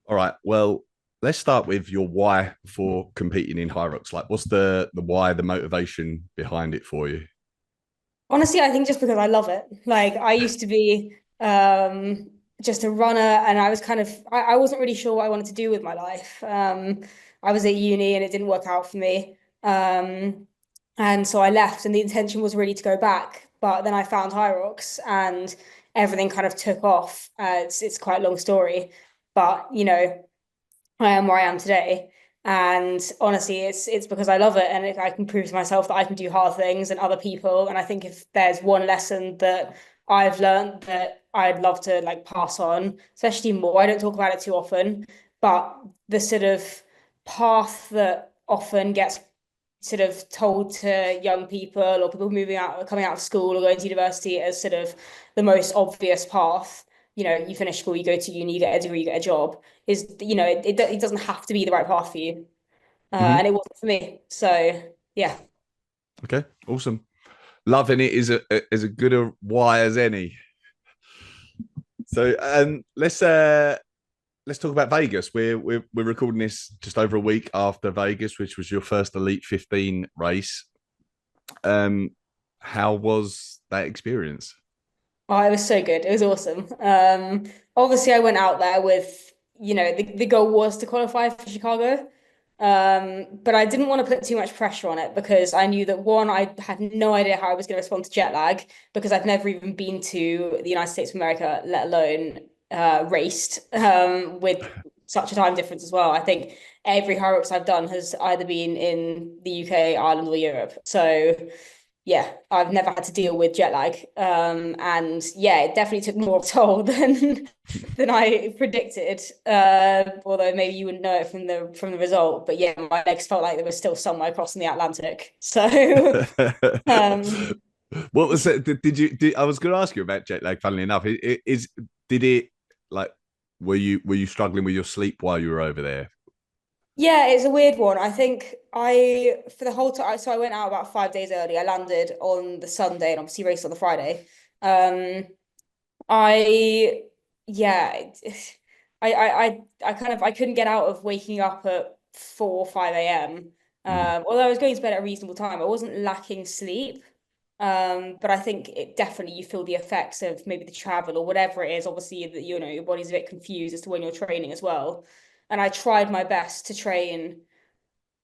All right. Well, let's start with your why for competing in HYROX. Like, what's the why, the motivation behind it for you? Honestly, I think just because I love it. Like I used to be just a runner and I was kind of I wasn't really sure what I wanted to do with my life. I was at uni and it didn't work out for me. And so I left and the intention was really to go back. But then I found HYROX and everything kind of took off. It's quite a long story, but I am where I am today. And honestly, it's because I love it, and if I can prove to myself that I can do hard things and other people. And I think if there's one lesson that I've learned that I'd love to like pass on, especially more, I don't talk about it too often, but the sort of path that often gets sort of told to young people or people moving out, coming out of school or going to university as sort of the most obvious path. You finish school, you go to uni, you get a degree, you get a job. It doesn't have to be the right path for you, and Hmm. it wasn't for me. So yeah. Okay, awesome. Loving it is a good a why as any. So, let's talk about Vegas. We're recording this just over a week after Vegas, which was your first Elite 15 race. Um, how was that experience? Oh, it was so good. It was awesome. Obviously I went out there with, the goal was to qualify for Chicago. But I didn't want to put too much pressure on it because I knew that one, I had no idea how I was going to respond to jet lag because I've never even been to the United States of America, let alone raced with such a time difference as well. I think every HYROX I've done has either been in the UK, Ireland, or Europe. So yeah, I've never had to deal with jet lag. And yeah, it definitely took more of a toll than I predicted. Although maybe you wouldn't know it from the result. But yeah, my legs felt like they were still somewhere crossing the Atlantic. So um What was it? Did I was going to ask you about jet lag? Funnily enough, did it like were you struggling with your sleep while you were over there? yeah, it's a weird one. I think I for the whole time, so I went out about 5 days early. I landed on the Sunday and obviously raced on the Friday. Um I yeah, I kind of I couldn't get out of waking up at 4 or 5 a.m. Mm. Although I was going to bed at a reasonable time, I wasn't lacking sleep. But I think it definitely you feel the effects of maybe the travel or whatever it is. Obviously, that your body's a bit confused as to when you're training as well. And I tried my best to train.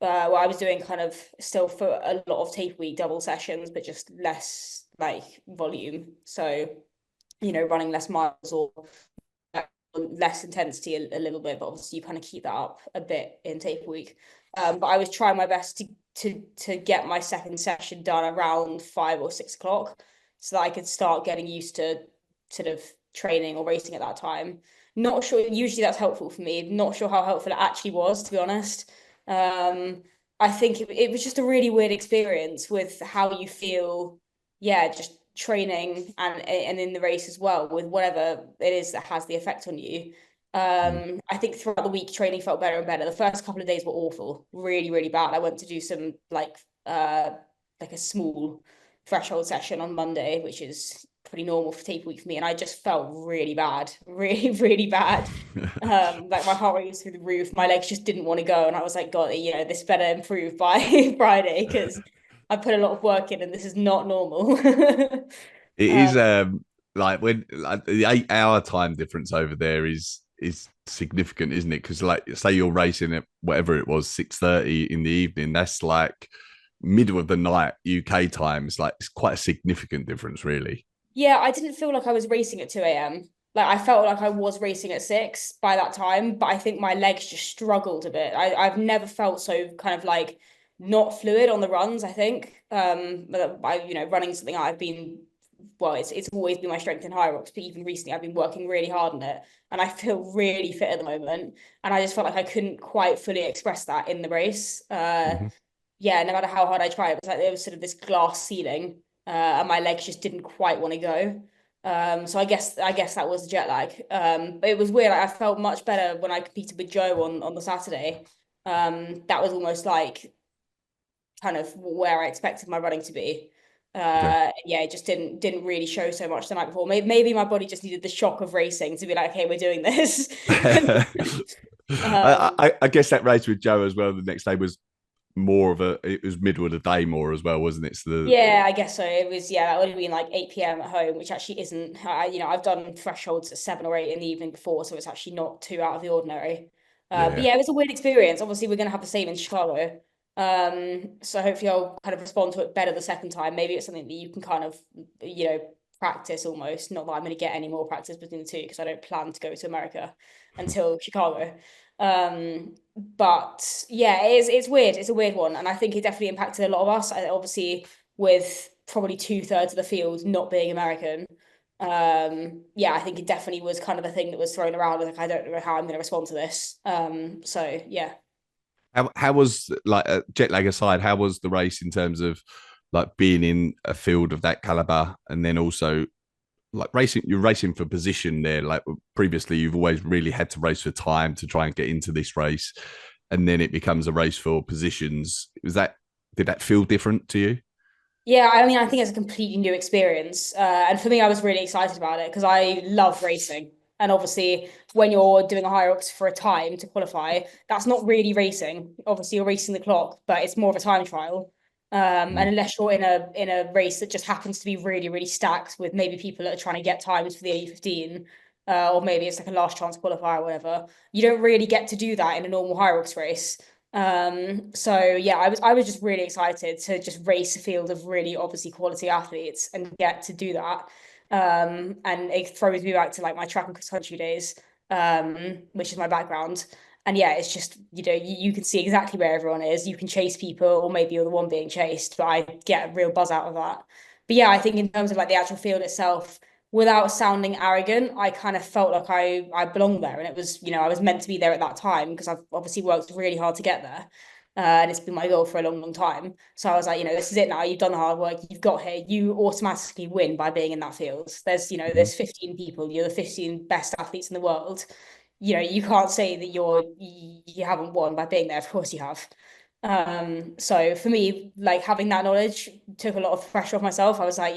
Well, I was doing kind of still for a lot of tape week double sessions, but just less like volume. So running less miles or less intensity a little bit, but obviously you kind of keep that up a bit in taper week. But I was trying my best to get my second session done around 5 or 6 o'clock so that I could start getting used to sort of training or racing at that time. Not sure, usually that's helpful for me. Not sure how helpful it actually was, to be honest. Um, I think it was just a really weird experience with how you feel, yeah, just training and in the race as well with whatever it is that has the effect on you. Mm. I think throughout the week training felt better and better. The first couple of days were awful, really, really bad. I went to do some like a small threshold session on Monday, which is pretty normal for taper week for me, and I just felt really bad, really, really bad. Like my heart rate was through the roof. My legs just didn't want to go, and I was like, God, this better improve by Friday because I put a lot of work in, and this is not normal. It Um, is like when like the 8 hour time difference over there is significant, isn't it? Because like say you're racing at whatever it was 6:30 in the evening, that's like middle of the night UK time. It's quite a significant difference, really. yeah, I didn't feel like I was racing at 2 a.m. Like I felt like I was racing at 6 by that time, but I think my legs just struggled a bit. I've never felt so kind of like not fluid on the runs, I think. But running something I've been well, it's always been my strength in HYROX, but even recently I've been working really hard on it and I feel really fit at the moment. And I just felt like I couldn't quite fully express that in the race. Mhm. Yeah, no matter how hard I tried, it was like there was sort of this glass ceiling, and my legs just didn't quite want to go. So I guess that was the jet lag. But it was weird. I felt much better when I competed with Joe on the Saturday. That was almost like kind of where I expected my running to be. Okay. Yeah, it just didn't really show so much the night before. Maybe my body just needed the shock of racing to be like, okay, we're doing this. Um, I guess that race with Joe as well. The next day was more of a. It was middle of the day more as well, wasn't it? So Yeah, I guess so. It was, yeah, that would have been like 8 p.m. at home, which actually isn't, I've done thresholds at 7 or 8 in the evening before, so it's actually not too out of the ordinary. But yeah. yeah, it was a weird experience. Obviously, we're going to have the same in Chicago. So hopefully I'll kind of respond to it better the second time. Maybe it's something that you can kind of, practice almost. Not that I'm going to get any more practice between the two because I don't plan to go to America until Chicago. But yeah, it's weird. It's a weird one, and I think it definitely impacted a lot of us. Obviously, with probably 2/3 of the field not being American, yeah, I think it definitely was kind of a thing that was thrown around. Like, I don't know how I'm going to respond to this. So yeah. How was like jet lag aside? How was the race in terms of like being in a field of that caliber, and then also like racing? You're racing for position there. Like previously, you've always really had to race for time to try and get into this race, and then it becomes a race for positions. Was that did that feel different to you? Yeah, I mean, I think it's a completely new experience. And for me, I was really excited about it because I love racing. And obviously, when you're doing a HYROX for a time to qualify, that's not really racing. Obviously, you're racing the clock, but it's more of a time trial. And Mm. unless you're in a race that just happens to be really, really stacked with maybe people that are trying to get times for the A15, or maybe it's like a last chance qualifier or whatever, you don't really get to do that in a normal HYROX race. So yeah, I was just really excited to just race a field of really obviously quality athletes and get to do that. And it throws me back to like my track and cross country days, which is my background. And yeah, it's just, you can see exactly where everyone is. You can chase people, or maybe you're the one being chased, but I get a real buzz out of that. But yeah, I think in terms of like the actual field itself, without sounding arrogant, I kind of felt like I belonged there, and it was, I was meant to be there at that time because I've obviously worked really hard to get there. And it's been my goal for a long, long time. So I was like, this is it now. You've done the hard work. You've got here. You automatically win by being in that field. Mhm. There's 15 people. You're the 15 best athletes in the world. You can't say that you haven't won by being there. Of course you have. So for me, like having that knowledge took a lot of pressure off myself. I was like,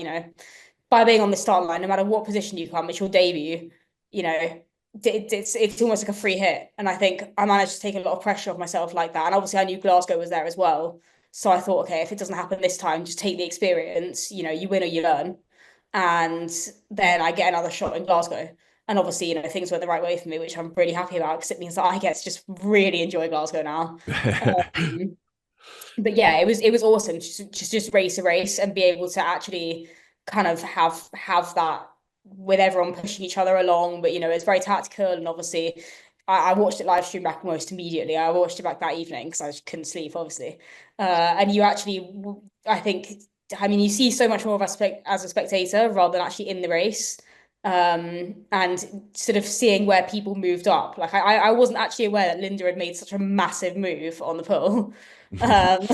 by being on the start line, no matter what position you come, it's your debut. It's almost like a free hit, and I think I managed to take a lot of pressure off myself like that. And obviously, I knew Glasgow was there as well, so I thought, okay, if it doesn't happen this time, just take the experience. You win or you learn, and then I get another shot in Glasgow. And obviously, things went the right way for me, which I'm really happy about because it means that I get to just really enjoy Glasgow now. Um, but yeah, it was awesome just race a race and be able to actually kind of have that with everyone pushing each other along. But it's very tactical, and obviously I watched it live stream back almost immediately. I watched it back that evening because I just couldn't sleep, obviously. And you actually, I think, I mean, you see so much more of us as a spectator rather than actually in the race. And sort of seeing where people moved up. Like I wasn't actually aware that Linda had made such a massive move on the pool. And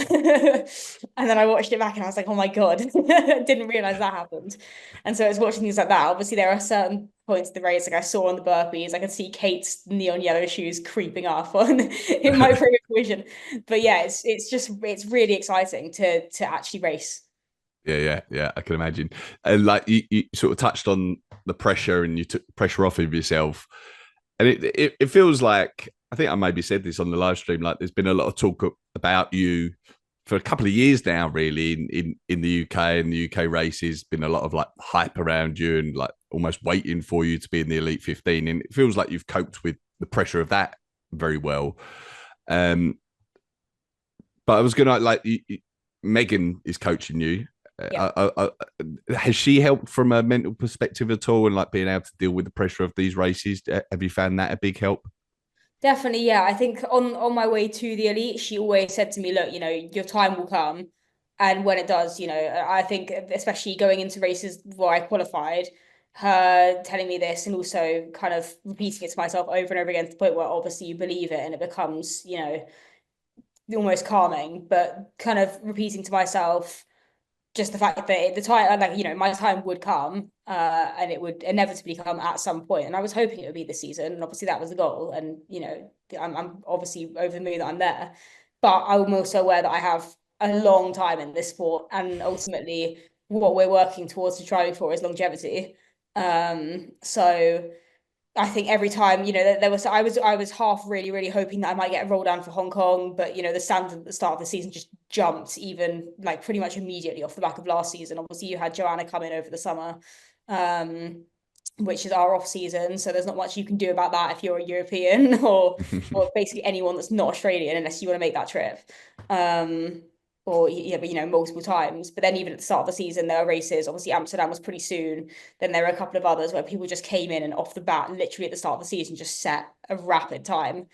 then I watched it back and I was like, oh my God, I didn't realize that happened. And so I was watching things like that. Obviously, there are certain points in the race, like I saw on the burpees, I could see Kate's neon yellow shoes creeping up on in my peripheral vision. But yeah, it's really exciting to actually race. Yeah. I can imagine. And like you sort of touched on the pressure, and you took pressure off of yourself, and it feels like I think I maybe said this on the live stream. Like there's been a lot of talk about you for a couple of years now, really in the UK and the UK races. Been a lot of like hype around you and like almost waiting for you to be in the elite 15, and it feels like you've coped with the pressure of that very well. Um, but I was gonna like Megan is coaching you. Yeah. Has she helped from a mental perspective at all, and like being able to deal with the pressure of these races? Have you found that a big help? Definitely, yeah. I think on my way to the elite, she always said to me, "Look, your time will come, and when it does, I think especially going into races where I qualified, her telling me this and also kind of repeating it to myself over and over again to the point where obviously you believe it and it becomes, almost calming, but kind of repeating to myself just the fact that the time, like, my time would come, and it would inevitably come at some point. And I was hoping it would be this season. And obviously that was the goal. And, I'm obviously over the moon that I'm there. But I'm also aware that I have a long time in this sport. And ultimately, what we're working towards to striving for is longevity. So I think every time, there was I was half really hoping that I might get a roll down for Hong Kong, but the standard at the start of the season just jumped even like pretty much immediately off the back of last season. Obviously, you had Joanna come in over the summer, um, which is our off season, so there's not much you can do about that if you're a European or basically anyone that's not Australian unless you want to make that trip. Um, or yeah, but multiple times. But then even at the start of the season, there were races. Obviously, Amsterdam was pretty soon. Then there were a couple of others where people just came in and off the bat, literally at the start of the season, just set a rapid time.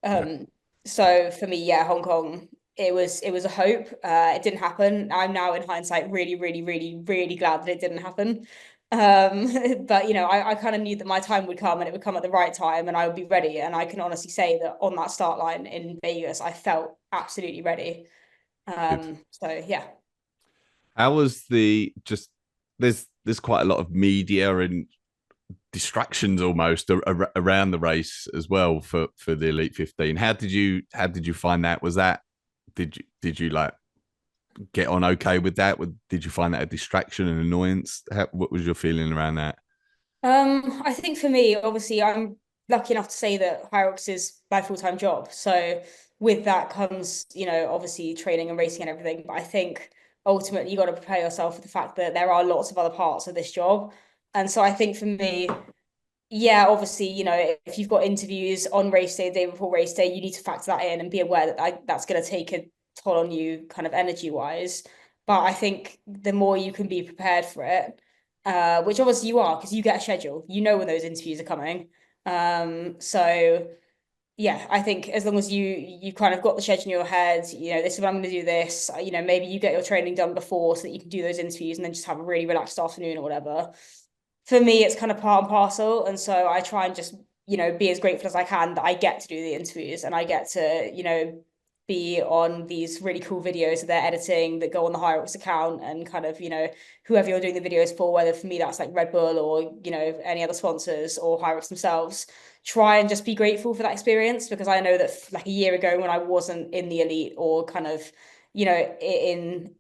Yeah, Um, so for me, yeah, Hong Kong, it was a hope. It didn't happen. I'm now in hindsight really glad that it didn't happen. But I kind of knew that my time would come and it would come at the right time and I would be ready. And I can honestly say that on that start line in Vegas, I felt absolutely ready. good. So yeah. How was the just? There's quite a lot of media and distractions almost around the race as well for the Elite 15. How did you find that? Was that did you like get on okay with that? Did you find that a distraction and annoyance? What was your feeling around that? I think for me, obviously, I'm lucky enough to say that HYROX is my full-time job. So with that comes, obviously training and racing and everything. But I think ultimately you got to prepare yourself for the fact that there are lots of other parts of this job. And so I think for me, yeah, obviously, if you've got interviews on race day, day before race day, you need to factor that in and be aware that that's going to take a toll on you kind of energy wise. But I think the more you can be prepared for it, which obviously you are because you get a schedule, you know when those interviews are coming. So yeah, I think as long as you kind of got the schedule in your head, this is when I'm going to do this, maybe you get your training done before so that you can do those interviews and then just have a really relaxed afternoon or whatever. For me, it's kind of part and parcel. And so I try and just, be as grateful as I can that I get to do the interviews and I get to, be on these really cool videos that they're editing that go on the HYROX account and kind of, whoever you're doing the videos for, whether for me that's like Red Bull or, any other sponsors or HYROX themselves, try and just be grateful for that experience because I know that like a year ago when I wasn't in the elite or kind of, in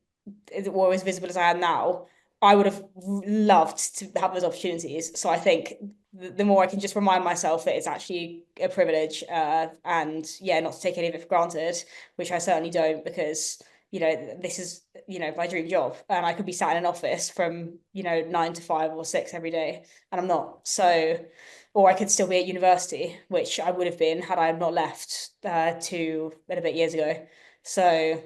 or as visible as I am now, I would have loved to have those opportunities. So I think the more I can just remind myself that it's actually a privilege, and yeah, not to take any of it for granted, which I certainly don't, because this is my dream job, and I could be sat in an office from 9 to 5 or 6 every day, and I'm not. So, or I could still be at university, which I would have been had I not left 2 and a bit years ago. So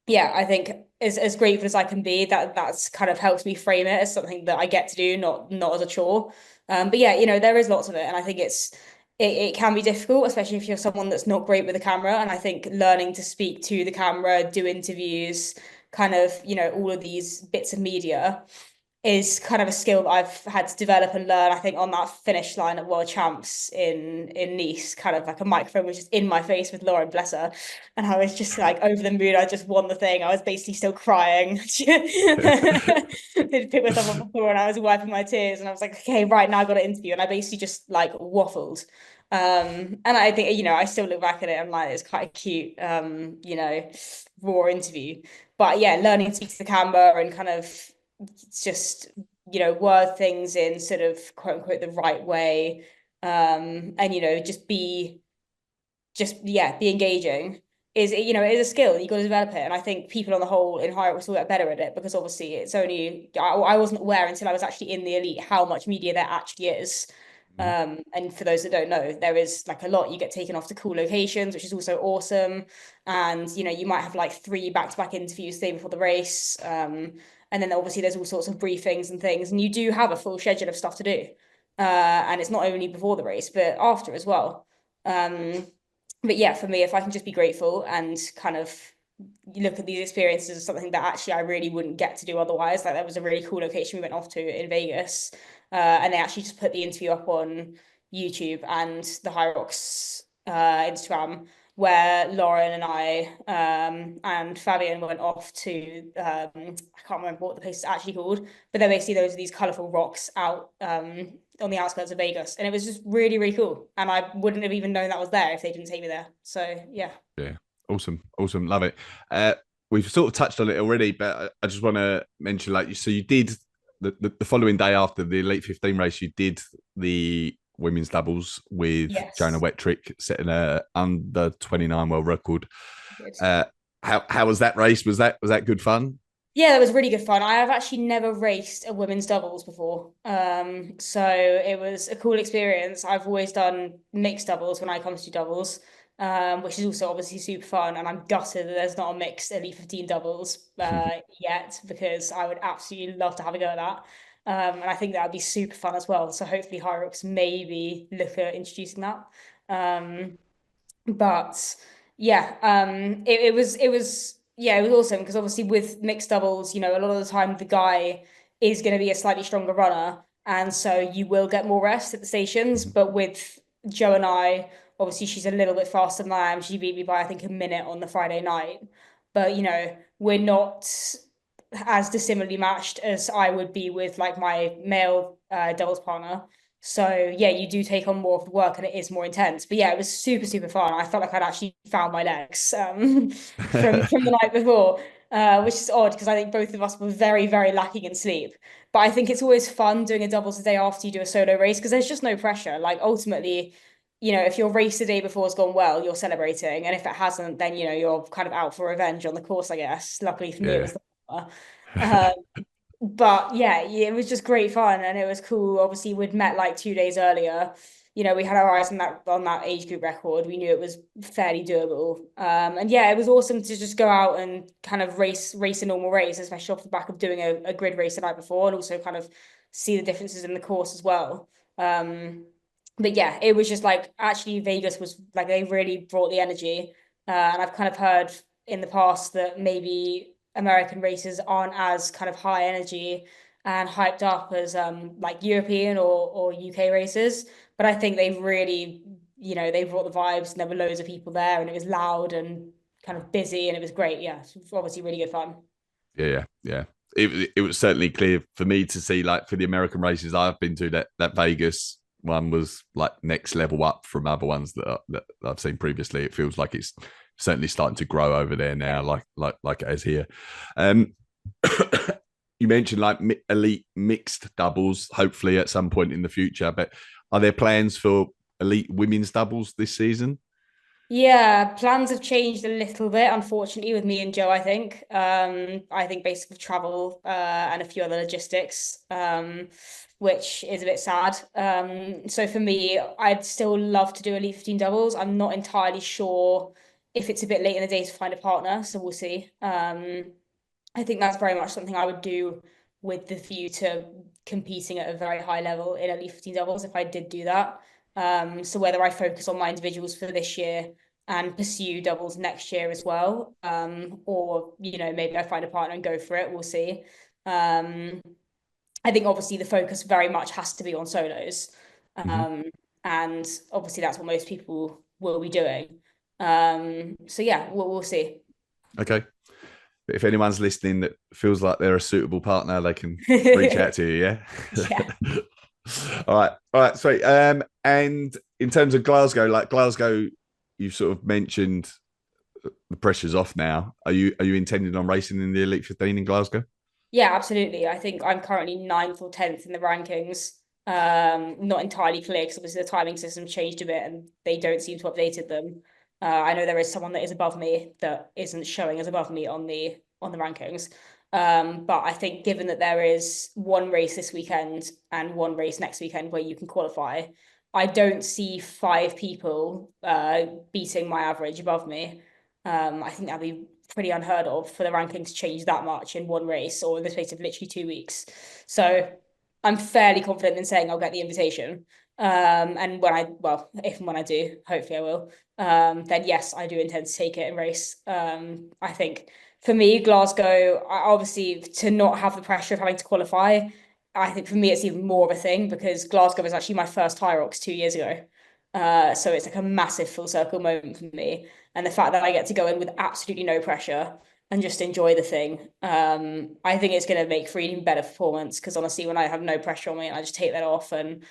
yeah, I think as grateful as I can be, that's kind of helps me frame it as something that I get to do, not as a chore. But yeah, there is lots of it, and I think it can be difficult, especially if you're someone that's not great with a camera. And I think learning to speak to the camera, do interviews, kind of, all of these bits of media is kind of a skill that I've had to develop and learn. I think on that finish line at World Champs in Nice, kind of like a microphone was just in my face with Lauren, bless her, and I was just like over the moon. I just won the thing. I was basically still crying. Did pick myself up before and I was wiping my tears, and I was like, okay, right now I got an interview, and I basically just like waffled. And I think I still look back at it and like it's quite a cute raw interview. But yeah, learning to speak to the camera and kind of just word things in sort of quote unquote the right way, and just be engaging it is a skill you got to develop it. And I think people on the whole in HYROX will get better at it because obviously it's only I wasn't aware until I was actually in the elite how much media there actually is. And for those that don't know, there is like a lot. You get taken off to cool locations, which is also awesome. And you might have like 3 back-to-back interviews the day before the race. And then obviously there's all sorts of briefings and things, and you do have a full schedule of stuff to do. And it's not only before the race, but after as well. But yeah, for me, if I can just be grateful and kind of look at these experiences as something that actually I really wouldn't get to do otherwise. Like that was a really cool location we went off to in Vegas, and they actually just put the interview up on YouTube and the HYROX Instagram, where Lauren and I and Fabian went off to I can't remember what the place is actually called, but they're basically those are these colourful rocks out on the outskirts of Vegas, and it was just really cool. And I wouldn't have even known that was there if they didn't take me there. So yeah. Yeah, awesome, love it. We've sort of touched on it already, but I just want to mention, like, so you did the following day after the Elite 15 race, you did the women's doubles with Jonah Yes. Wettrick setting a under 29 world record. Good. Uh, how was that race? Was that good fun? Yeah, that was really good fun. I have actually never raced a women's doubles before. So it was a cool experience. I've always done mixed doubles when I come to do doubles, which is also obviously super fun. And I'm gutted that there's not a mixed Elite 15 doubles yet, because I would absolutely love to have a go at that. And I think that would be super fun as well. So hopefully HYROX maybe look at introducing that. Um, but yeah, it was awesome because obviously with mixed doubles, a lot of the time the guy is going to be a slightly stronger runner, and so you will get more rest at the stations. Mhm. But with Joe and I, obviously she's a little bit faster than I am. She beat me by I think a minute on the Friday night, but we're not as dissimilarly matched as I would be with like my male doubles partner. So yeah, you do take on more of the work and it is more intense. But yeah, it was super, super fun. I felt like I'd actually found my legs from the night before, which is odd because I think both of us were very, very lacking in sleep. But I think it's always fun doing a doubles the day after you do a solo race because there's just no pressure. Like ultimately, if your race the day before has gone well, you're celebrating. And if it hasn't, then you're kind of out for revenge on the course, I guess. Luckily for me, it Yeah. was the um, but yeah, it was just great fun and it was cool. Obviously, we'd met like 2 days earlier. We had our eyes on that age group record. We knew it was fairly doable. And yeah, it was awesome to just go out and kind of race a normal race, especially off the back of doing a grid race the night before, and also kind of see the differences in the course as well. But yeah, it was just like actually Vegas was like they really brought the energy. And I've kind of heard in the past that maybe American races aren't as kind of high energy and hyped up as like European or UK races. But I think they really, they brought the vibes and there were loads of people there and it was loud and kind of busy and it was great. Yeah, it was obviously really good fun. Yeah, yeah. It was certainly clear for me to see, like, for the American races I've been to, that Vegas one was like next level up from other ones that I've seen previously. It feels like it's certainly starting to grow over there now, Yeah. like it is here. Um, you mentioned like elite mixed doubles, hopefully at some point in the future. But are there plans for elite women's doubles this season? Yeah, plans have changed a little bit, unfortunately, with me and Joe, I think. I think basically travel and a few other logistics, which is a bit sad. So for me, I'd still love to do Elite 15 doubles. I'm not entirely sure if it's a bit late in the day to find a partner, so we'll see. I think that's very much something I would do with the view to competing at a very high level in Elite 15 doubles if I did do that. So whether I focus on my individuals for this year and pursue doubles next year as well, or maybe I find a partner and go for it. We'll see. Um, I think obviously the focus very much has to be on solos, Mm-hmm. um, and obviously that's what most people will be doing. So yeah, we'll see. Okay. But if anyone's listening that feels like they're a suitable partner, they can reach out to you. Yeah. Yeah. All right, sweet. And in terms of Glasgow, like Glasgow, you've sort of mentioned the pressure's off now. Are you intending on racing in the Elite 15 in Glasgow? Yeah, absolutely. I think I'm currently ninth or 10th in the rankings. Not entirely clear because obviously the timing system changed a bit and they don't seem to have updated them. I know there is someone that is above me that isn't showing as above me on the rankings. But I think given that there is one race this weekend and one race next weekend where you can qualify, I don't see five people beating my average above me. I think that'd be pretty unheard of for the rankings to change that much in one race or in the space of literally 2 weeks. So I'm fairly confident in saying I'll get the invitation. And if and when I do, hopefully I will. Then yes, I do intend to take it and race. I think for me, Glasgow, obviously to not have the pressure of having to qualify, I think for me it's even more of a thing because Glasgow was actually my first HYROX 2 years ago. So it's like a massive full circle moment for me. And the fact that I get to go in with absolutely no pressure and just enjoy the thing, I think it's going to make for an even better performance. Because honestly, when I have no pressure on me, I just take that off and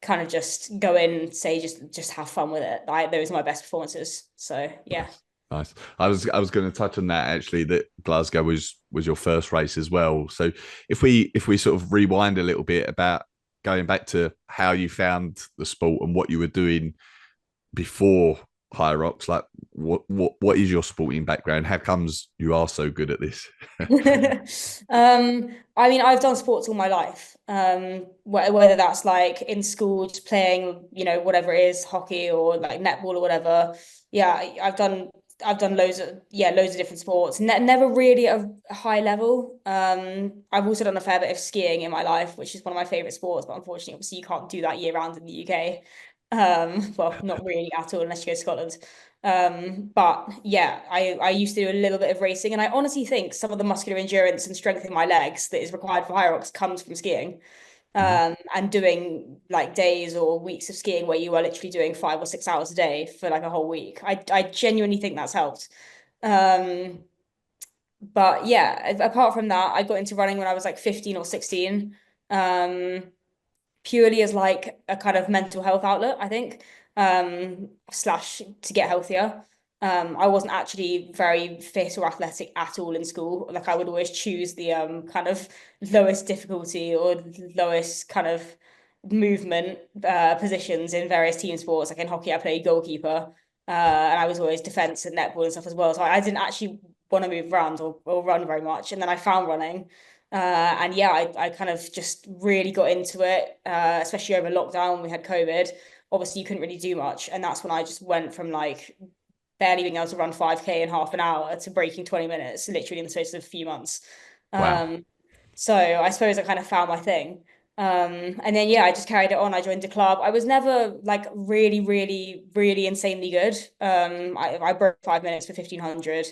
kind of just go in and say, just have fun with it. Those are my best performances. So yeah. Nice, nice. I was going to touch on that actually. That Glasgow was your first race as well. So if we sort of rewind a little bit about going back to how you found the sport and what you were doing before HYROX, like what is your sporting background? How comes you are so good at this? I mean, I've done sports all my life. Whether that's like in school, just playing, whatever it is, hockey or like netball or whatever. Yeah, I've done loads of different sports. Never really at a high level. I've also done a fair bit of skiing in my life, which is one of my favorite sports, but unfortunately, obviously, you can't do that year round in the UK. Well, not really at all unless you go to Scotland. But yeah, I used to do a little bit of racing, and I honestly think some of the muscular endurance and strength in my legs that is required for HYROX comes from skiing. Mhm. And doing like days or weeks of skiing where you are literally doing 5 or 6 hours a day for like a whole week. I genuinely think that's helped. Um, but yeah, apart from that, I got into running when I was like 15 or 16. Um, Purely as like a kind of mental health outlet, I think, slash to get healthier. I wasn't actually very fit or athletic at all in school. Like I would always choose the kind of lowest difficulty or lowest kind of movement positions in various team sports. Like in hockey, I played goalkeeper, and I was always defense and netball and stuff as well. So I didn't actually want to move around or run very much. And then I found running. And yeah, I kind of just really got into it, especially over lockdown when we had COVID. Obviously, you couldn't really do much. And that's when I just went from like barely being able to run 5K in half an hour to breaking 20 minutes, literally in the space of a few months. Wow. Um, so I suppose I kind of found my thing. And then yeah, I just carried it on. I joined a club. I was never like really, really, really insanely good. I broke 5 minutes for 1500.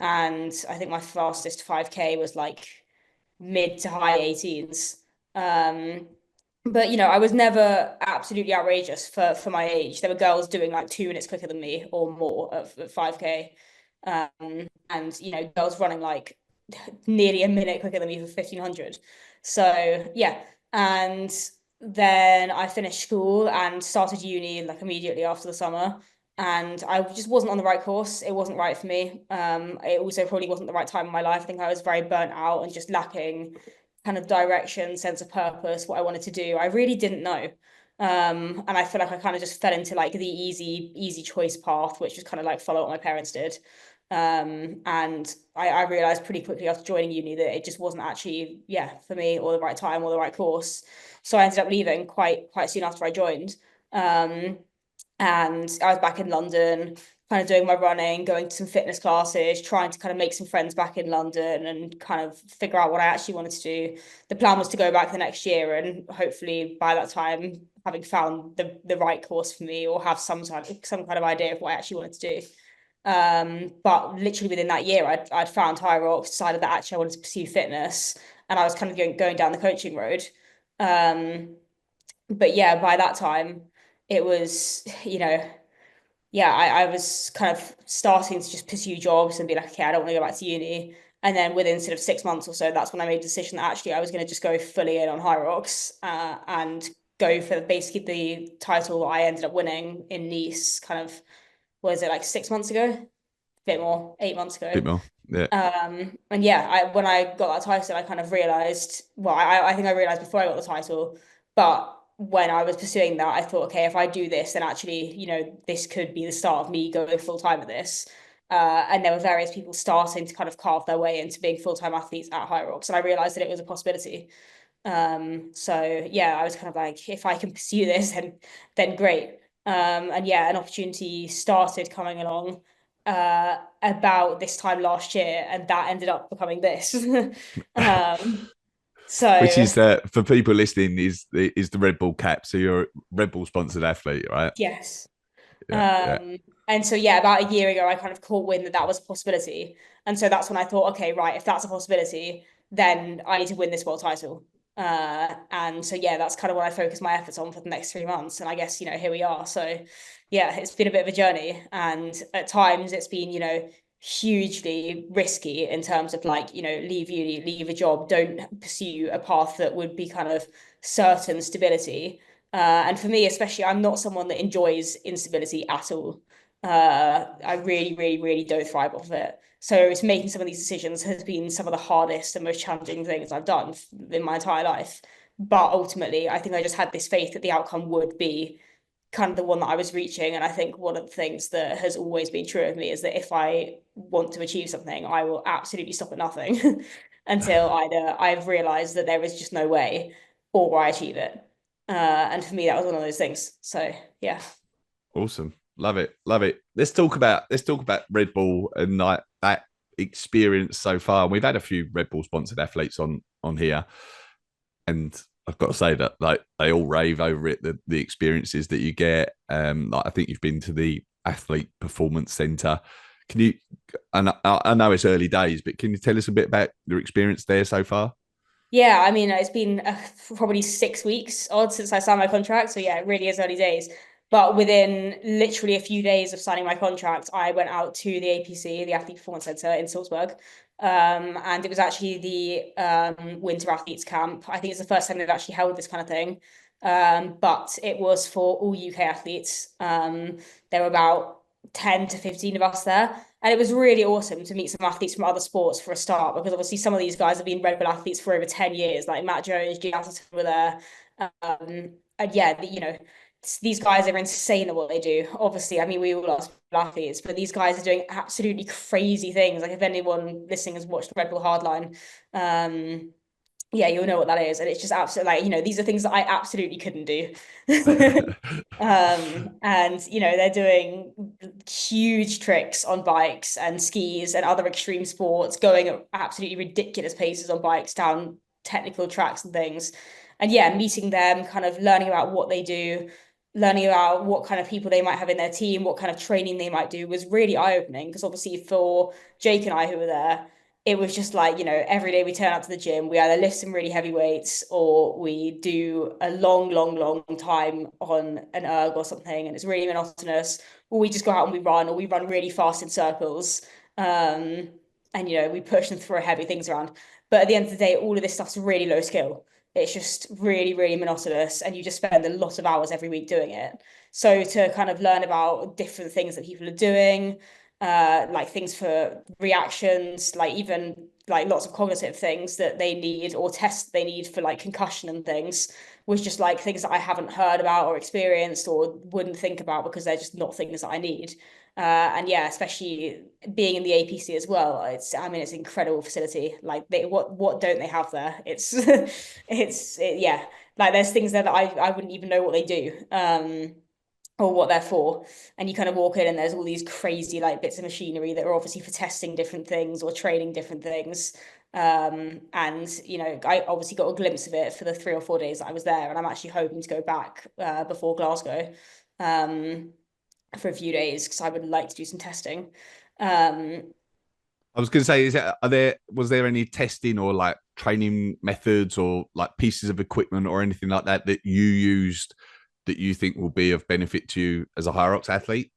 And I think my fastest 5K was like mid to high 18s. Um, but I was never absolutely outrageous for my age. There were girls doing like 2 minutes quicker than me or more at 5K. And girls running like nearly a minute quicker than me for 1500. So yeah. And then I finished school and started uni like immediately after the summer. And I just wasn't on the right course. It wasn't right for me. It also probably wasn't the right time in my life. I think I was very burnt out and just lacking kind of direction, sense of purpose, what I wanted to do. I really didn't know. And I feel like I kind of just fell into like the easy choice path, which was kind of like follow what my parents did. And I realized pretty quickly after joining uni that it just wasn't actually, yeah, for me or the right time or the right course. So I ended up leaving quite soon after I joined. Um, and I was back in London, kind of doing my running, going to some fitness classes, trying to kind of make some friends back in London and kind of figure out what I actually wanted to do. The plan was to go back the next year and hopefully by that time having found the right course for me or have some kind of idea of what I actually wanted to do. But literally within that year, I'd found HYROX, decided that actually I wanted to pursue fitness, and I was kind of going down the coaching road. Um, but yeah, by that time, it was, yeah, I was kind of starting to just pursue jobs and be like, okay, I don't want to go back to uni. And then within sort of 6 months or so, that's when I made the decision that actually I was going to just go fully in on HYROX and go for basically the title I ended up winning in Nice, kind of, was it like 6 months ago? A bit more, 8 months Bit ago. more. Yeah. And yeah, when I got that title, I kind of realized, well, I think I realized before I got the title, but when I was pursuing that, I thought, okay, if I do this, then actually, this could be the start of me going full time at this. And there were various people starting to kind of carve their way into being full-time athletes at HYROX, and I realized that it was a possibility. So yeah, I was kind of like, if I can pursue this, then great. And yeah, an opportunity started coming along about this time last year, and that ended up becoming this. Um, Which so is for people listening is the Red Bull cap. So you're a Red Bull sponsored athlete, right? yes. Yeah, yeah. And so yeah, about a year ago, I kind of caught wind that that was a possibility. And so that's when I thought, okay, right, if that's a possibility, then I need to win this world title. And so yeah, that's kind of what I focus my efforts on for the next 3 months. And I guess, here we are. So yeah, it's been a bit of a journey. And at times it's been, hugely risky in terms of like, leave uni, leave a job, don't pursue a path that would be kind of certain stability. And for me, especially, I'm not someone that enjoys instability at all. I really, really, really don't thrive off it. So it's making some of these decisions has been some of the hardest and most challenging things I've done in my entire life. But ultimately, I think I just had this faith that the outcome would be kind of the one that I was reaching. And I think one of the things that has always been true of me is that if I want to achieve something, I will absolutely stop at nothing until either I've realized that there is just no way or I achieve it. And for me, that was one of those things. So yeah. Awesome. Love it. Love it. Let's talk about Red Bull and like that experience so far. We've had a few Red Bull sponsored athletes on here, and I've got to say that like they all rave over it, the experiences that you get. Like I think you've been to the Athlete Performance Center. Can you, and I know it's early days, but can you tell us a bit about your experience there so far? Yeah, I mean, it's been probably 6 weeks odd since I signed my contract. So yeah, it really is early days. But within literally a few days of signing my contract, I went out to the APC, the Athlete Performance Center in Salzburg. And it was actually the Winter Athletes Camp. I think it's the first time they've actually held this kind of thing. But it was for all UK athletes. There were about 10 to 15 of us there. And it was really awesome to meet some athletes from other sports for a start, because obviously some of these guys have been Red Bull athletes for over 10 years, like Matt Jones, G. Atherton were there. And yeah, these guys are insane at what they do. Obviously, I mean, we all are athletes, but these guys are doing absolutely crazy things. Like if anyone listening has watched Red Bull Hardline, yeah, you'll know what that is. And it's just absolutely like, these are things that I absolutely couldn't do. And they're doing huge tricks on bikes and skis and other extreme sports, going at absolutely ridiculous paces on bikes down technical tracks and things. And yeah, meeting them, kind of learning about what they do, learning about what kind of people they might have in their team, what kind of training they might do was really eye-opening. Because obviously for Jake and I who were there, it was just like, every day we turn up to the gym, we either lift some really heavy weights or we do a long, long, long time on an erg or something, and it's really monotonous. Or we just go out and we run, or we run really fast in circles. And we push and throw heavy things around. But at the end of the day, all of this stuff's really low skill. It's just really, really monotonous, and you just spend a lot of hours every week doing it. So to kind of learn about different things that people are doing, like things for reactions, like even like lots of cognitive things that they need or tests they need for like concussion and things, was just like things that I haven't heard about or experienced or wouldn't think about because they're just not things that I need. And yeah, especially being in the APC as well, I mean, it's an incredible facility. Like what don't they have there? Yeah, like there's things there that I wouldn't even know what they do. Or what they're for. And you kind of walk in and there's all these crazy like bits of machinery that are obviously for testing different things or training different things. And I obviously got a glimpse of it for the 3 or 4 days that I was there, and I'm actually hoping to go back before Glasgow for a few days because I would like to do some testing. Um, I was going to say, was there any testing or like training methods or like pieces of equipment or anything like that that you used that you think will be of benefit to you as a HYROX athlete?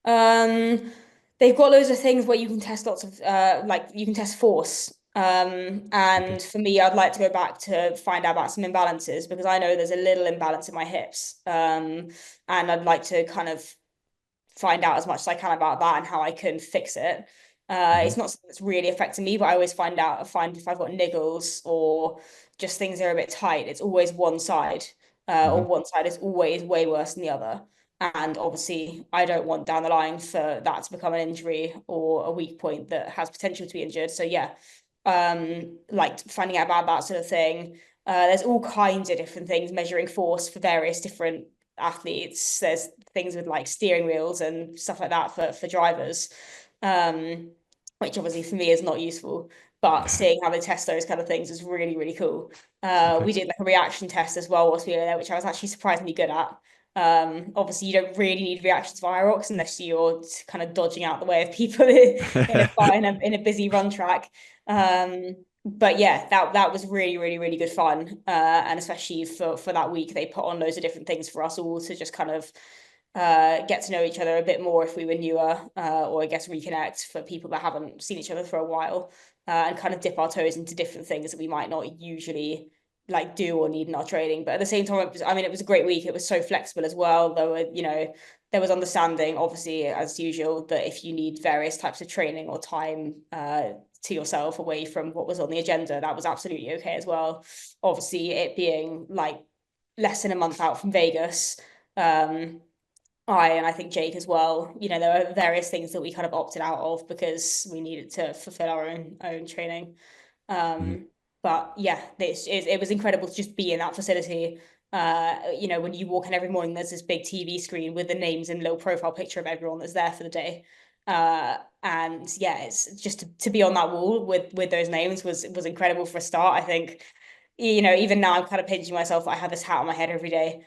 Um, they've got loads of things where you can test lots of like you can test force. Okay. And for me, I'd like to go back to find out about some imbalances because I know there's a little imbalance in my hips. And I'd like to kind of find out as much as I can about that and how I can fix it. Mhm. It's not something that's really affecting me, but I always find if I've got niggles or just things that are a bit tight, it's always one side, or Mhm. one side is always way worse than the other. And obviously, I don't want down the line for that to become an injury or a weak point that has potential to be injured. So yeah, like finding out about that sort of thing. There's all kinds of different things measuring force for various different athletes. There's things with like steering wheels and stuff like that for drivers, um, which obviously for me is not useful. But seeing how they test those kind of things is really, really cool. Okay. We did like a reaction test as well whilst we were there, which I was actually surprisingly good at. Obviously, you don't really need reactions via HYROX unless you're kind of dodging out the way of people in a busy run track. But yeah, that was really, really, really good fun. And especially for that week, they put on loads of different things for us all to just kind of get to know each other a bit more if we were newer, or I guess reconnect for people that haven't seen each other for a while, and kind of dip our toes into different things that we might not usually like do or need in our training. But at the same time, I mean, it was a great week. It was so flexible as well. There was understanding, obviously, as usual, that if you need various types of training or time, to yourself away from what was on the agenda, that was absolutely okay as well. Obviously, it being like less than a month out from Vegas, and I think Jake as well, there were various things that we kind of opted out of because we needed to fulfill our own training. Mhm. Um, but yeah, it was incredible to just be in that facility. When you walk in every morning, there's this big TV screen with the names and little profile picture of everyone that's there for the day. And yeah, it's just to be on that wall with those names was incredible for a start. I think, even now I'm kind of pinching myself that I have this hat on my head every day.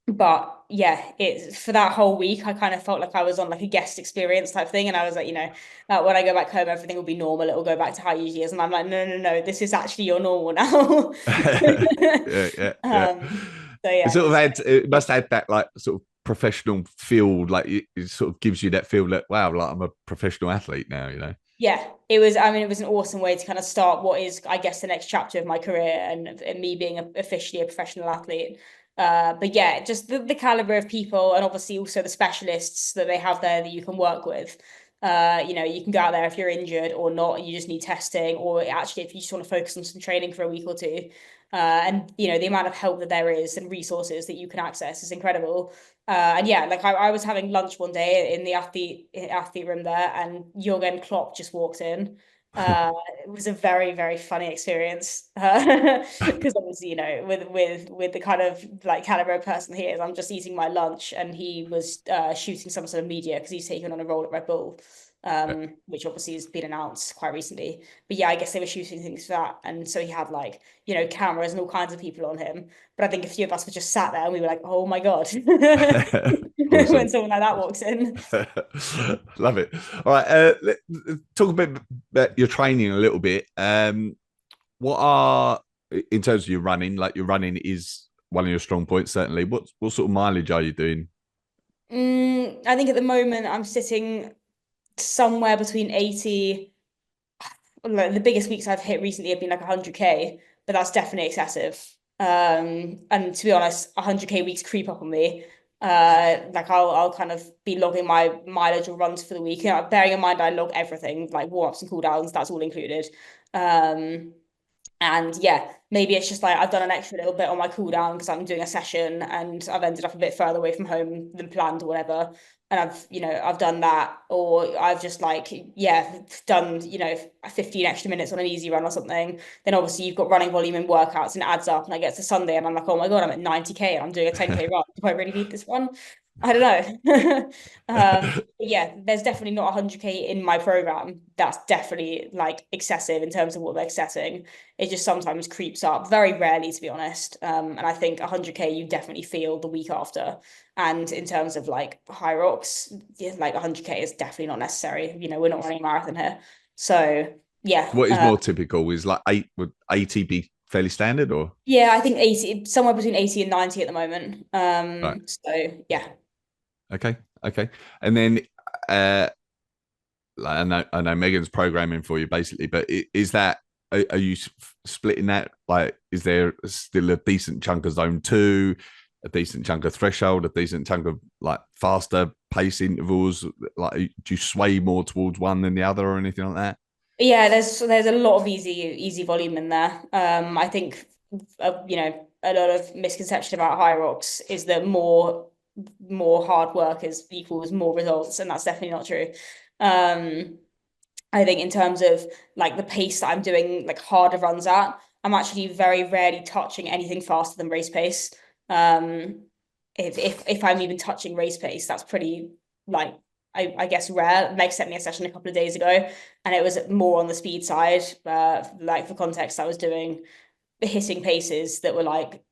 But yeah, it's for that whole week, I kind of felt like I was on like a guest experience type thing. And I was like, when I go back home, everything will be normal. It will go back to how it usually is. And I'm like, no, no, no, this is actually your normal now. Yeah, yeah, yeah. Um, so yeah, It must add that like sort of professional feel, like it sort of gives you that feel that wow, like I'm a professional athlete now, you know. yeah, it was. I mean, it was an awesome way to kind of start what is, I guess, the next chapter of my career and me being officially a professional athlete. But yeah, just the caliber of people and obviously also the specialists that they have there that you can work with. You can go out there if you're injured or not, and you just need testing, or actually if you just want to focus on some training for a week or two. And the amount of help that there is and resources that you can access is incredible. And yeah, like I was having lunch one day in the athlete room there, and Jurgen Klopp just walked in. It was a very, very funny experience because obviously, with the kind of like caliber of person he is, I'm just eating my lunch, and he was shooting some sort of media because he's taken on a role at Red Bull, which obviously has been announced quite recently. But yeah, I guess they were shooting things for that, and so he had like cameras and all kinds of people on him. But I think a few of us were just sat there and we were like, oh my God, when Awesome. someone like that walks in. Love it. All right, talk a bit about your training a little bit. What are in terms of your running? Like your running is one of your strong points, certainly. What sort of mileage are you doing? I think at the moment I'm sitting somewhere between 80. Like the biggest weeks I've hit recently have been like 100K, but that's definitely excessive. And to be honest, 100K weeks creep up on me. Like I'll kind of be logging my mileage or runs for the week. Bearing in mind I log everything, like warm-ups and cool downs, that's all included. Um, and yeah, maybe it's just like I've done an extra little bit on my cool down because I'm doing a session and I've ended up a bit further away from home than planned or whatever. And I've done that, or I've just like, yeah, done, 15 extra minutes on an easy run or something. Then obviously you've got running volume and workouts and it adds up. And I get to Sunday and I'm like, oh my God, I'm at 90K and I'm doing a 10K run. Do I really need this one? I don't know. Yeah, there's definitely not 100K in my program. That's definitely like excessive in terms of what they're setting. It just sometimes creeps up, very rarely, to be honest. And I think 100K you definitely feel the week after. And in terms of like HYROX, yeah, like 100K is definitely not necessary. We're not running a marathon here. So yeah, What is more typical? Is like would 80 be fairly standard or yeah, I think 80, somewhere between 80 and 90 at the moment. right? So yeah. Okay, okay. And then uh like I know Megan's programming for you basically, but is that are you splitting that? Like, is there still a decent chunk of zone two, a decent chunk of threshold, a decent chunk of like faster pace intervals? Like, do you sway more towards one than the other or anything like that? Yeah, there's a lot of easy volume in there. I think a lot of misconception about HYROX is that more hard work is equals more results, and that's definitely not true. Um, I think in terms of like the pace that I'm doing like harder runs at, I'm actually very rarely touching anything faster than race pace. Um, if I'm even touching race pace, that's pretty like I guess rare. Meg sent me a session a couple of days ago, and it was more on the speed side. Like for context, I was doing hitting paces that were like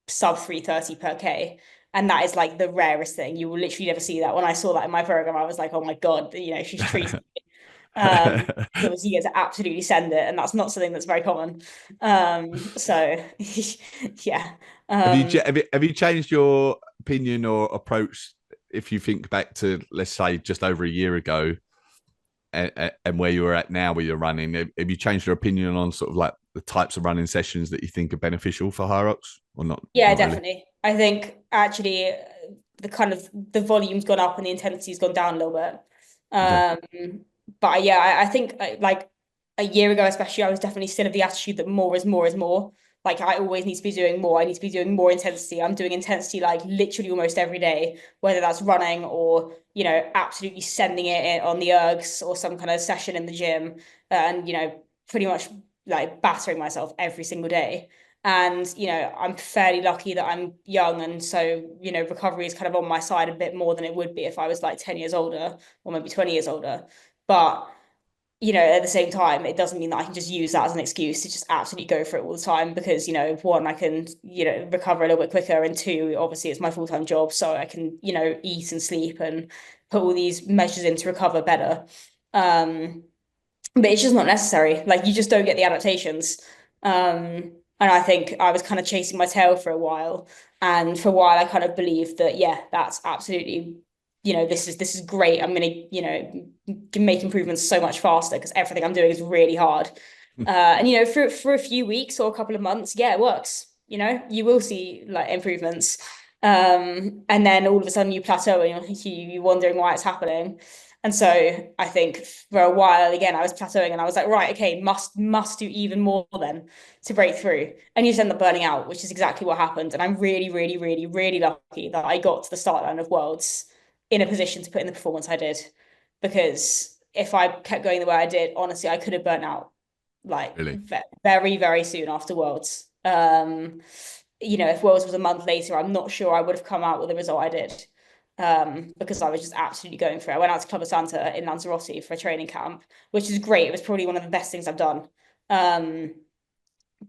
sub 330 per K. And that is like the rarest thing. You will literally never see that. When I saw that in my program, I was like, oh my God, she's treating because you get to absolutely send it, and that's not something that's very common. So yeah. Um, Have you changed your opinion or approach if you think back to, let's say, just over a year ago and where you're at now, where you're running? Have you changed your opinion on sort of like the types of running sessions that you think are beneficial for HYROX or not? yeah, Not really. definitely. I think actually the kind of the volume's gone up and the intensity's gone down a little bit. Okay. but yeah, I think like a year ago, especially, I was definitely still of the attitude that more is more is more. Like I always need to be doing more. I need to be doing more intensity. I'm doing intensity like literally almost every day, whether that's running or, absolutely sending it in on the ergs or some kind of session in the gym, and, pretty much like battering myself every single day. And, I'm fairly lucky that I'm young. And so, recovery is kind of on my side a bit more than it would be if I was like 10 years older or maybe 20 years older. But at the same time, it doesn't mean that I can just use that as an excuse to just absolutely go for it all the time because, one, I can, recover a little bit quicker. And two, obviously it's my full-time job. So I can, eat and sleep and put all these measures in to recover better. Um, but it's just not necessary. Like you just don't get the adaptations. And I think I was kind of chasing my tail for a while. And for a while I kind of believed that, yeah, that's absolutely, this is great. I'm gonna, make improvements so much faster because everything I'm doing is really hard. And for a few weeks or a couple of months, yeah, it works. You will see like improvements. And then all of a sudden you plateau and you're wondering why it's happening. And so I think for a while again I was plateauing and I was like, right, okay, must do even more then to break through. And you just end up burning out, which is exactly what happened. And I'm really, really, really, really lucky that I got to the start line of Worlds in a position to put in the performance I did. Because if I kept going the way I did, honestly, I could have burnt out like Really? very, very soon after Worlds. If Worlds was a month later, I'm not sure I would have come out with the result I did. Because I was just absolutely going for it. I went out to Club Santa in Lanzarote for a training camp, which is great. It was probably one of the best things I've done. Um,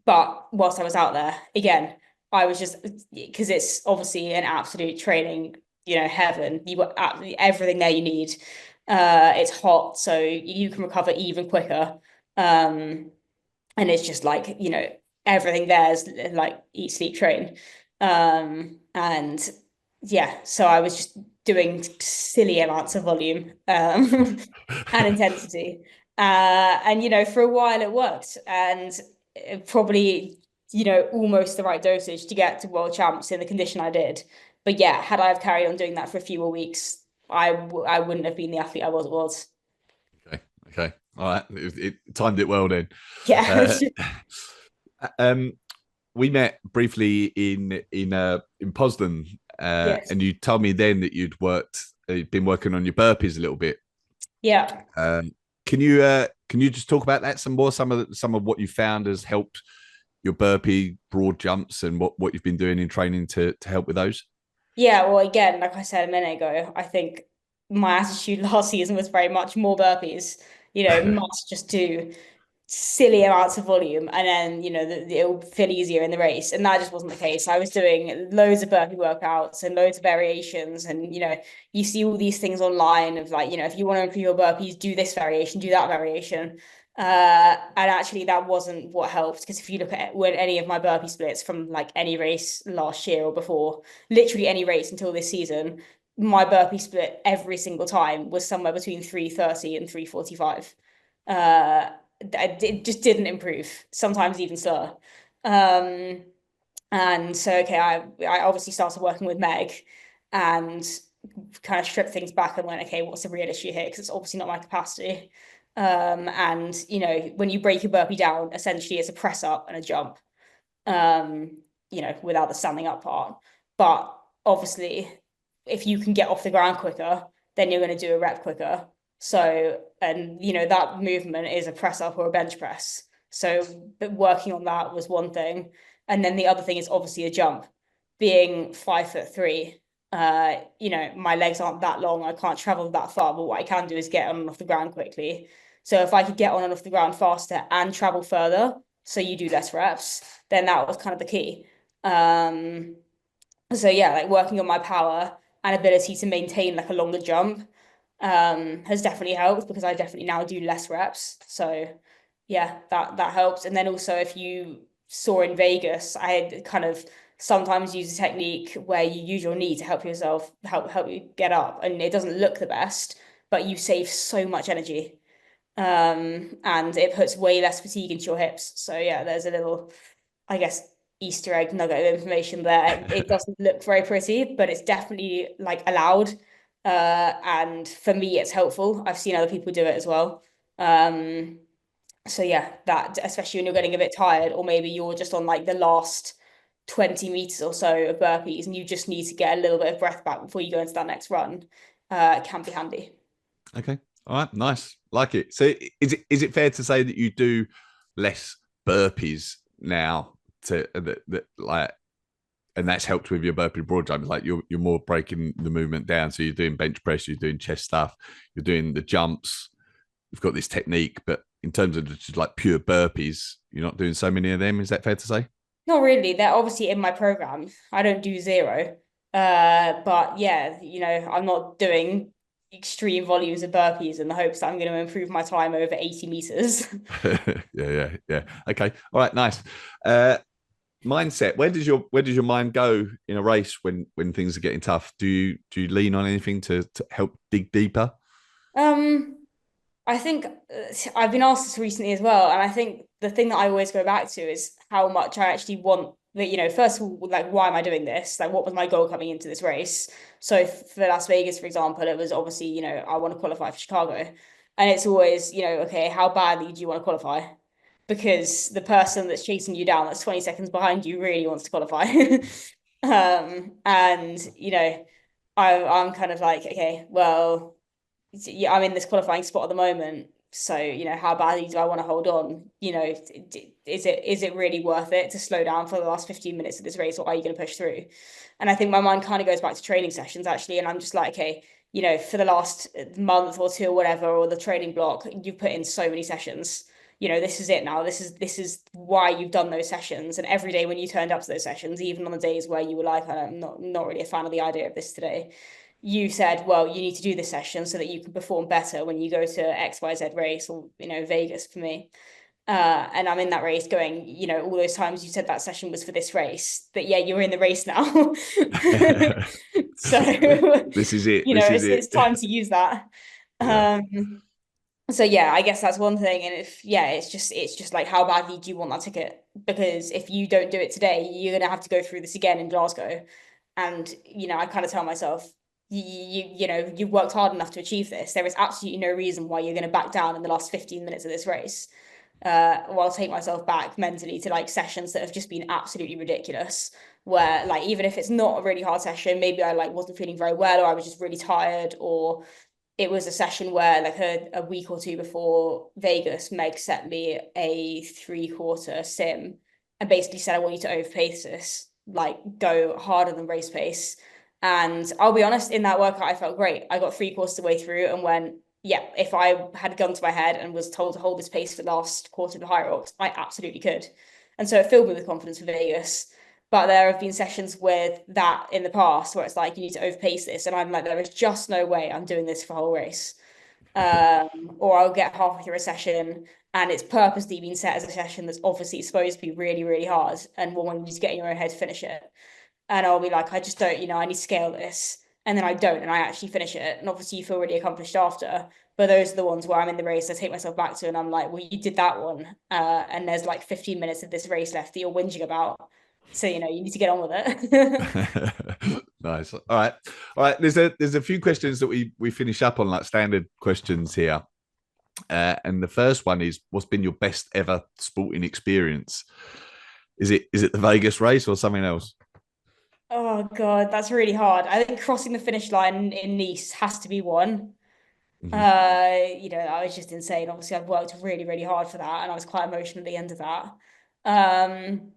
but whilst I was out there, again, I was just because it's obviously an absolute training, heaven. You got absolutely everything there you need. It's hot, so you can recover even quicker. Um, and it's just like everything there is like eat sleep train. And yeah, so I was just doing silly amounts of volume and intensity. And for a while it worked, and it probably almost the right dosage to get to world champs in the condition I did. But yeah, had I have carried on doing that for a few more weeks, I wouldn't have been the athlete I was. Okay. Okay. All right. It timed it well then. Yeah. Uh, um, we met briefly in Poznan, Yes. and you told me then that you'd been working on your burpees a little bit. Yeah. Um, can you just talk about that some more? Some of what you found has helped your burpee broad jumps and what you've been doing in training to help with those. Yeah, well, again, like I said a minute ago, I think my attitude last season was very much more burpees, must just do silly amounts of volume and then, it'll feel easier in the race. And that just wasn't the case. I was doing loads of burpee workouts and loads of variations. And, you see all these things online of like, if you want to improve your burpees, do this variation, do that variation. And actually that wasn't what helped because if you look at when any of my burpee splits from like any race last year or before, literally any race until this season, my burpee split every single time was somewhere between 330 and 345. Uh, it just didn't improve, sometimes even slower. Um, and so, okay, I obviously started working with Meg and kind of stripped things back and went, okay, what's the real issue here? Because it's obviously not my capacity. And when you break your burpee down, essentially it's a press up and a jump, um, without the standing up part. But obviously, if you can get off the ground quicker, then you're going to do a rep quicker. So, and that movement is a press up or a bench press. So, but working on that was one thing. And then the other thing is obviously a jump. Being 5'3", my legs aren't that long. I can't travel that far, but what I can do is get on and off the ground quickly. So if I could get on and off the ground faster and travel further, so you do less reps, then that was kind of the key. Um, so yeah, like working on my power and ability to maintain like a longer jump has definitely helped because I definitely now do less reps. So yeah, that helps. And then also if you saw in Vegas, I had kind of sometimes use a technique where you use your knee to help yourself help you get up, and it doesn't look the best, but you save so much energy. And it puts way less fatigue into your hips. So yeah, there's a little, I guess, Easter egg nugget of information there. It doesn't look very pretty, but it's definitely like allowed. And for me, it's helpful. I've seen other people do it as well. Um, so yeah, that especially when you're getting a bit tired, or maybe you're just on like the last 20 meters or so of burpees, and you just need to get a little bit of breath back before you go into that next run, it can be handy. Okay. All right. Nice. Like it. So is it fair to say that you do less burpees now to that like and that's helped with your burpee broad jumps. Like you're more breaking the movement down. So you're doing bench press, you're doing chest stuff, you're doing the jumps. You've got this technique, but in terms of just like pure burpees, you're not doing so many of them. Is that fair to say? Not really. They're obviously in my program. I don't do zero. But yeah, I'm not doing extreme volumes of burpees in the hopes that I'm going to improve my time over 80 meters. Yeah. Okay. All right. Nice. Uh, Mindset. Where does your mind go in a race when things are getting tough? Do you lean on anything to help dig deeper? Um, I think I've been asked this recently as well, and I think the thing that I always go back to is how much I actually want that, first of all, like, why am I doing this? Like, what was my goal coming into this race? So for Las Vegas, for example, it was obviously, I want to qualify for Chicago. And it's always, okay, how badly do you want to qualify? Because the person that's chasing you down, that's 20 seconds behind you, really wants to qualify. And, I'm kind of like, okay, well, yeah, I'm in this qualifying spot at the moment. So, how badly do I want to hold on? Is it really worth it to slow down for the last 15 minutes of this race, or are you going to push through? And I think my mind kind of goes back to training sessions actually, and I'm just like, okay, for the last month or two or whatever, or the training block, you've put in so many sessions. This is it now. This is why you've done those sessions. And every day when you turned up to those sessions, even on the days where you were like, I'm not really a fan of the idea of this today, you said, well, you need to do this session so that you can perform better when you go to XYZ race, or, Vegas for me. And I'm in that race going, all those times you said that session was for this race, but yeah, you're in the race now. So, This is it. This is it. it's time to use that. Yeah. Um, so yeah, I guess that's one thing. And if yeah, it's just like, how badly do you want that ticket? Because if you don't do it today, you're gonna have to go through this again in Glasgow. And I kind of tell myself, you've worked hard enough to achieve this. There is absolutely no reason why you're going to back down in the last 15 minutes of this race. Or I'll take myself back mentally to like sessions that have just been absolutely ridiculous. Where like, even if it's not a really hard session, maybe I like wasn't feeling very well, or I was just really tired, or it was a session where like a week or two before Vegas, Meg set me a 3/4 sim and basically said, I want you to overpace this, like go harder than race pace. And I'll be honest, in that workout, I felt great. I got 3/4 of the way through and went, yeah, if I had a gun to my head and was told to hold this pace for the last quarter of the HYROX, I absolutely could. And so it filled me with confidence for Vegas. But there have been sessions with that in the past where it's like, you need to overpace this. And I'm like, there is just no way I'm doing this for a whole race. Or I'll get halfway through a session and it's purposely been set as a session that's obviously supposed to be really, really hard and one you just get in your own head to finish it. And I'll be like, I just don't, I need to scale this. And then I don't, and I actually finish it. And obviously you feel really accomplished after. But those are the ones where I'm in the race, I take myself back to, and I'm like, well, you did that one. And there's like 15 minutes of this race left that you're whinging about. So, you need to get on with it. Nice. All right. There's a few questions that we finish up on, like standard questions here. And the first one is, what's been your best ever sporting experience? Is it the Vegas race or something else? Oh God, that's really hard. I think crossing the finish line in Nice has to be one. Mhm. I was just insane. Obviously, I've worked really, really hard for that, and I was quite emotional at the end of that. Um,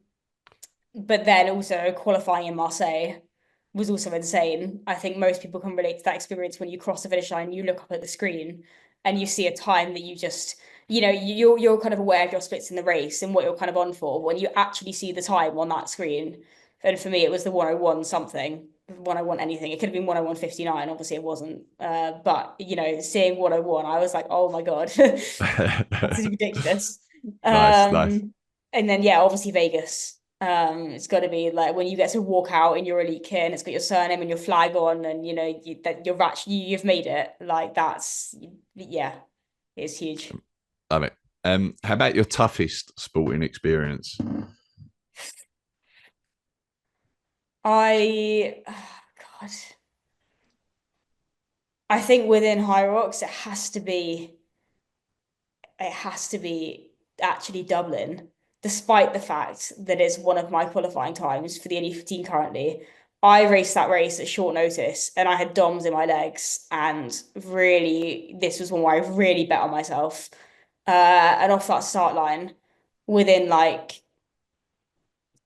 but then also qualifying in Marseille was also insane. I think most people can relate to that experience when you cross the finish line, you look up at the screen and you see a time that you just, you're kind of aware of your splits in the race and what you're kind of on for when you actually see the time on that screen. And for me, it was the 101 something, 101 anything. It could have been 101.59. Obviously, it wasn't. But seeing 101, I was like, oh my God, this is ridiculous. Nice. And then yeah, obviously Vegas. It's got to be like when you get to walk out in your elite kit and it's got your surname and your flag on, and that you're actually you've made it. Like that's yeah, it's huge. Love it. How about your toughest sporting experience? I oh God, I think within HYROX, it has to be actually Dublin, despite the fact that it's one of my qualifying times for the Elite 15 currently. I raced that race at short notice and I had DOMs in my legs. And really, this was one where I really bet on myself. And off that start line, within like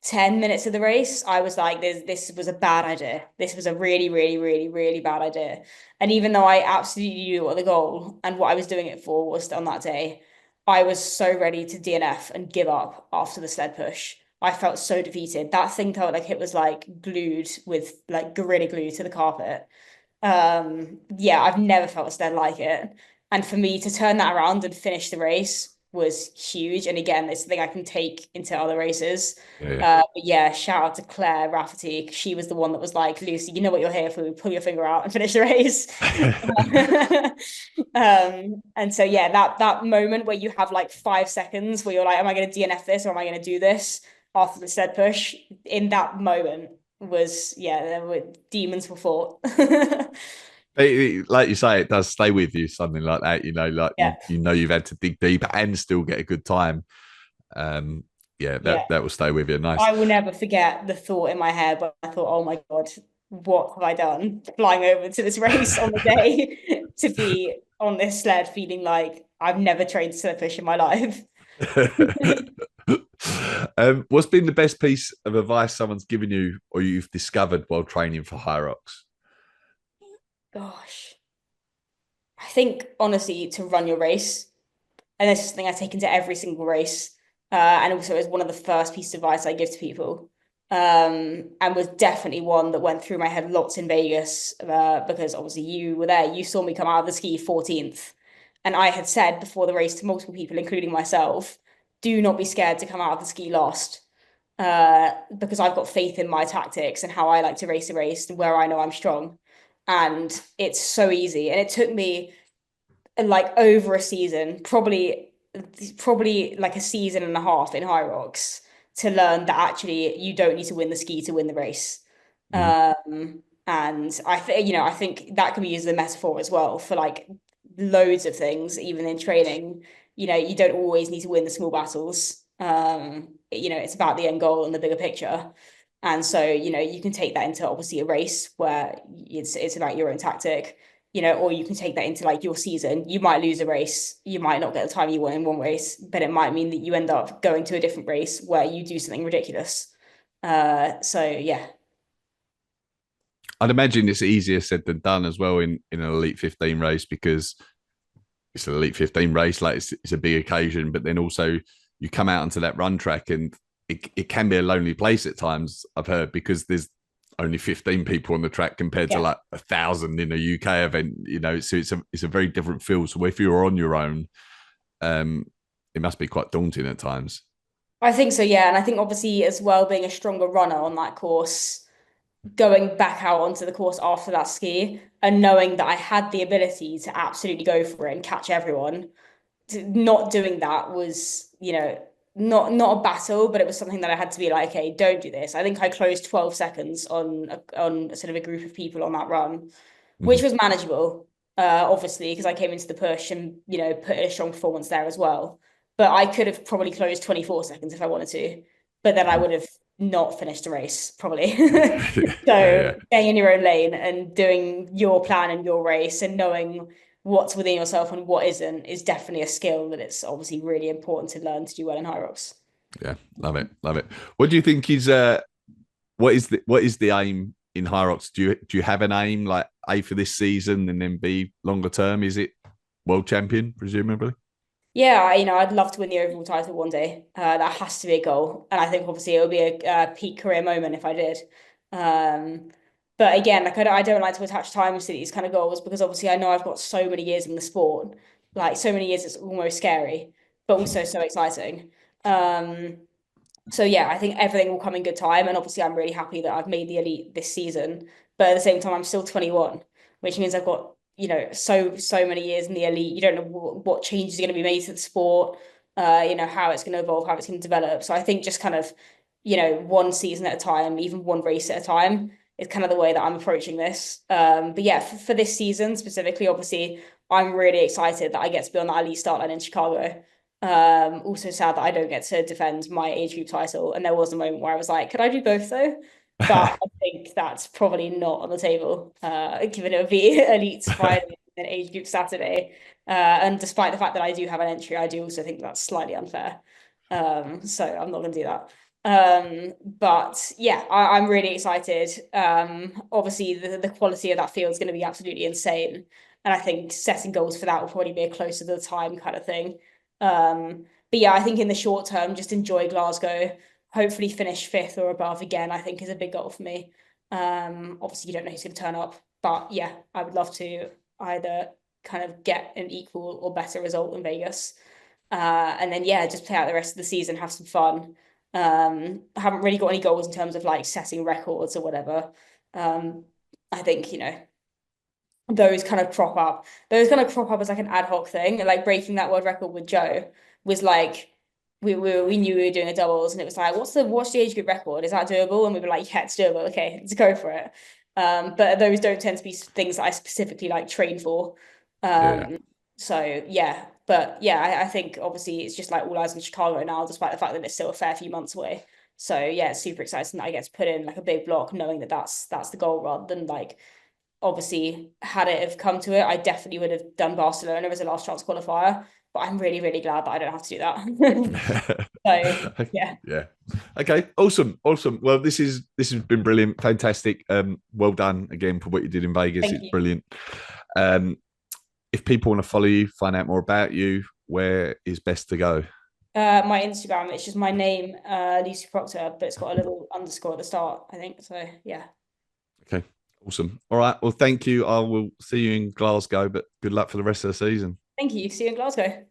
10 minutes of the race, I was like, this was a bad idea. This was a really, really, really, really bad idea. And even though I absolutely knew what the goal and what I was doing it for was on that day, I was so ready to DNF and give up after the sled push. I felt so defeated. That thing felt like it was like glued with like Gorilla Glue to the carpet. Yeah, I've never felt a sled like it. And for me to turn that around and finish the race was huge. And again, it's something I can take into other races. Yeah, But yeah, shout out to Claire Rafferty. She was the one that was like, Lucy, you know what you're here for. Pull your finger out and finish the race. yeah. And so yeah, that moment where you have like 5 seconds where you're like, am I going to DNF this or am I going to do this after the sled push? In that moment was yeah, there were demons were fought. Like you say, it does stay with you. Something like that, like Yeah, you know you've had to dig deep and still get a good time. Um, yeah, yeah. that will stay with you. Nice. I will never forget the thought in my head when I thought, oh my God, what have I done? Flying over to this race on the day to be on this sled feeling like I've never trained sled fish in my life. What's been the best piece of advice someone's given you or you've discovered while training for HYROX? Gosh, I think honestly to run your race, and this is something I take into every single race, and also is one of the first pieces of advice I give to people. And was definitely one that went through my head lots in Vegas, because obviously you were there. You saw me come out of the ski 14th. And I had said before the race to multiple people, including myself, do not be scared to come out of the ski last. Because I've got faith in my tactics and how I like to race a race and where I know I'm strong. And it's so easy. And it took me like over a season, probably like a season and a half in HYROX to learn that actually you don't need to win the ski to win the race. Mhm. And I think that can be used as a metaphor as well for like loads of things, even in training. You don't always need to win the small battles. It's about the end goal and the bigger picture. And so, you can take that into obviously a race where it's about your own tactic, or you can take that into like your season. You might lose a race, you might not get the time you want in one race, but it might mean that you end up going to a different race where you do something ridiculous. So yeah. I'd imagine it's easier said than done as well in an Elite 15 race because it's an Elite 15 race, like it's a big occasion, but then also you come out onto that run track and it can be a lonely place at times, I've heard, because there's only 15 people on the track compared to Yeah. like 1,000 in a UK event, so it's a very different feel. So if you're on your own, um, it must be quite daunting at times. I think so, yeah. And I think obviously as well being a stronger runner on that course, going back out onto the course after that ski and knowing that I had the ability to absolutely go for it and catch everyone, not doing that was, not a battle, but it was something that I had to be like, okay, don't do this. I think I closed 12 seconds on sort of a group of people on that run, which Mhm. was manageable, obviously, because I came into the push and, put in a strong performance there as well. But I could have probably closed 24 seconds if I wanted to, but then I Mhm. would have not finished the race, probably. Yeah, yeah. So staying in your own lane and doing your plan and your race and knowing what's within yourself and what isn't is definitely a skill that it's obviously really important to learn to do well in HYROX. Yeah, love it, love it. What do you think is what is the aim in HYROX? Do you have an aim like A for this season and then B longer term? Is it world champion presumably? Yeah, I'd love to win the overall title one day. That has to be a goal, and I think obviously it would be a peak career moment if I did. Um, but again, like I don't like to attach times to these kind of goals because obviously I know I've got so many years in the sport, like so many years it's almost scary, but also so exciting. Um, so yeah, I think everything will come in good time, and obviously I'm really happy that I've made the elite this season. But at the same time, I'm still 21, which means I've got so many years in the elite. You don't know what changes are going to be made to the sport, how it's going to evolve, how it's going to develop. So I think just kind of one season at a time, even one race at a time, is kind of the way that I'm approaching this. But yeah, for this season specifically, obviously, I'm really excited that I get to be on that elite start line in Chicago. Also sad that I don't get to defend my age group title. And there was a moment where I was like, could I do both though? But I think that's probably not on the table, given it would be Elite Friday and age group Saturday. And despite the fact that I do have an entry, I do also think that's slightly unfair. So I'm not going to do that. But yeah, I'm really excited. Obviously, the quality of that field is going to be absolutely insane. And I think setting goals for that will probably be a closer to the time kind of thing. But yeah, I think in the short term, just enjoy Glasgow, hopefully finish fifth or above again, I think is a big goal for me. Obviously, you don't know who's going to turn up, but yeah, I would love to either kind of get an equal or better result in Vegas. And then yeah, just play out the rest of the season, have some fun. I haven't really got any goals in terms of like setting records or whatever. I think, those kind of crop up. Those kind of crop up as like an ad hoc thing. And like breaking that world record with Joe was like we knew we were doing a doubles and it was like, what's the age group record? Is that doable? And we were like, yeah, it's doable. Okay, let's go for it. But those don't tend to be things that I specifically like train for. Yeah. So yeah, but yeah, I think obviously it's just like all eyes on Chicago now, despite the fact that it's still a fair few months away. So yeah, it's super exciting that I get to put in like a big block, knowing that that's the goal rather than like obviously had it have come to it, I definitely would have done Barcelona as a last chance qualifier. But I'm really, really glad that I don't have to do that. So yeah, Yeah. Okay. Awesome. Awesome. Well, this has been brilliant. Fantastic. Well done again for what you did in Vegas. thank It's you. brilliant. Um, if people want to follow you, find out more about you, where is best to go? My Instagram, it's just my name, Lucy Procter, but it's got a little underscore at the start, I think. So yeah. Okay. Awesome. All right. Well, thank you. I will see you in Glasgow, but good luck for the rest of the season. Thank you. See you in Glasgow.